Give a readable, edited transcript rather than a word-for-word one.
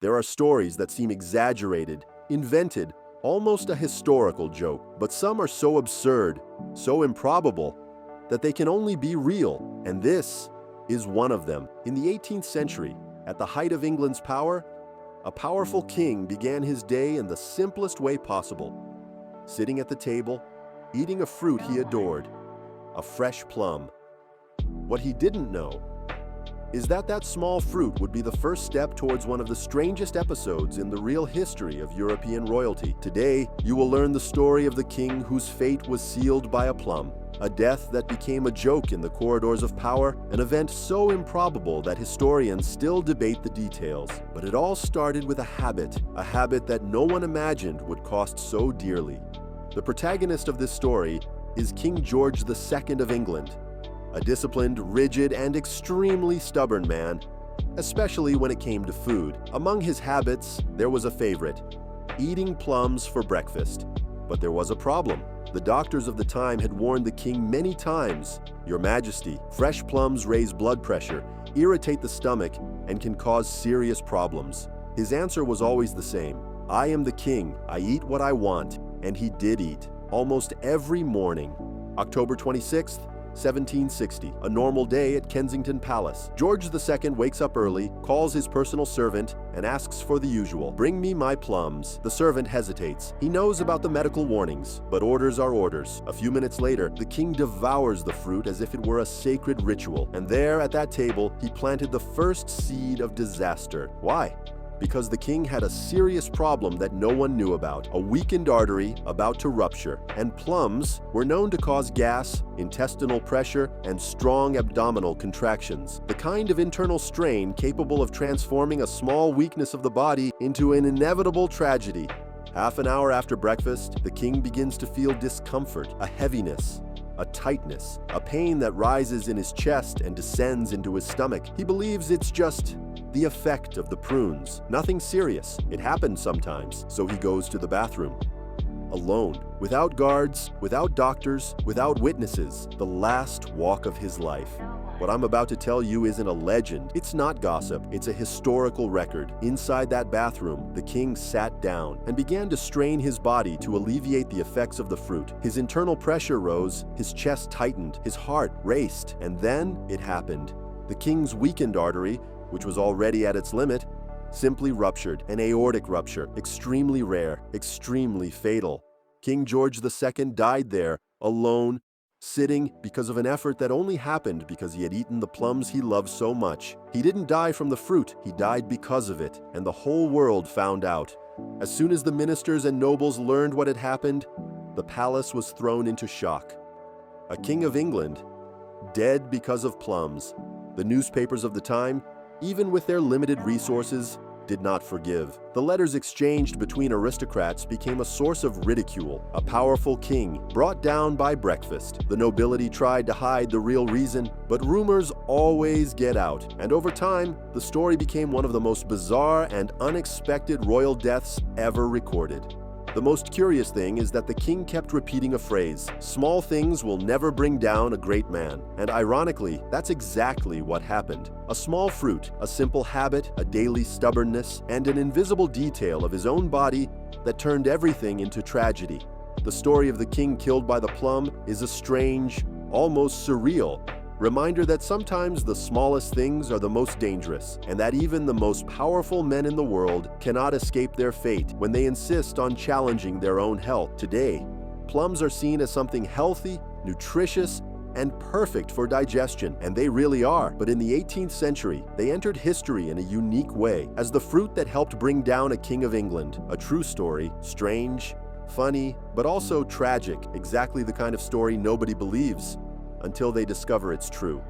There are stories that seem exaggerated, invented, almost a historical joke, but some are so absurd, so improbable, that they can only be real, and this is one of them. In the 18th century, at the height of England's power, a powerful king began his day in the simplest way possible, sitting at the table, eating a fruit he adored, a fresh plum. What he didn't know is that that small fruit would be the first step towards one of the strangest episodes in the real history of European royalty. Today, you will learn the story of the king whose fate was sealed by a plum, a death that became a joke in the corridors of power, an event so improbable that historians still debate the details. But it all started with a habit that no one imagined would cost so dearly. The protagonist of this story is King George II of England, a disciplined, rigid, and extremely stubborn man, especially when it came to food. Among his habits, there was a favorite: eating plums for breakfast. But there was a problem. The doctors of the time had warned the king many times, "Your Majesty, fresh plums raise blood pressure, irritate the stomach, and can cause serious problems." His answer was always the same: "I am the king, I eat what I want," and he did eat, almost every morning. October 26th, 1760, a normal day at Kensington Palace. George II wakes up early, calls his personal servant, and asks for the usual: "Bring me my plums." The servant hesitates. He knows about the medical warnings, but orders are orders. A few minutes later, the king devours the fruit as if it were a sacred ritual. And there, at that table, he planted the first seed of disaster. Why? Because the king had a serious problem that no one knew about: a weakened artery about to rupture. And plums were known to cause gas, intestinal pressure, and strong abdominal contractions, the kind of internal strain capable of transforming a small weakness of the body into an inevitable tragedy. Half an hour after breakfast, the king begins to feel discomfort, a heaviness, a tightness, a pain that rises in his chest and descends into his stomach. He believes it's just the effect of the prunes. Nothing serious. It happens sometimes. So he goes to the bathroom. Alone, without guards, without doctors, without witnesses. The last walk of his life. What I'm about to tell you isn't a legend. It's not gossip. It's a historical record. Inside that bathroom, the king sat down and began to strain his body to alleviate the effects of the fruit. His internal pressure rose, his chest tightened, his heart raced, and then it happened. The king's weakened artery, which was already at its limit, simply ruptured, an aortic rupture, extremely rare, extremely fatal. King George II died there, alone, sitting, because of an effort that only happened because he had eaten the plums he loved so much. He didn't die from the fruit, he died because of it, and the whole world found out. As soon as the ministers and nobles learned what had happened, the palace was thrown into shock. A king of England, dead because of plums. The newspapers of the time, even with their limited resources, did not forgive. The letters exchanged between aristocrats became a source of ridicule. A powerful king brought down by breakfast. The nobility tried to hide the real reason, but rumors always get out. And over time, the story became one of the most bizarre and unexpected royal deaths ever recorded. The most curious thing is that the king kept repeating a phrase: "Small things will never bring down a great man." And ironically, that's exactly what happened. A small fruit, a simple habit, a daily stubbornness, and an invisible detail of his own body that turned everything into tragedy. The story of the king killed by the plum is a strange, almost surreal reminder that sometimes the smallest things are the most dangerous, and that even the most powerful men in the world cannot escape their fate when they insist on challenging their own health. Today, plums are seen as something healthy, nutritious, and perfect for digestion, and they really are. But in the 18th century, they entered history in a unique way, as the fruit that helped bring down a king of England. A true story, strange, funny, but also tragic, exactly the kind of story nobody believes until they discover it's true.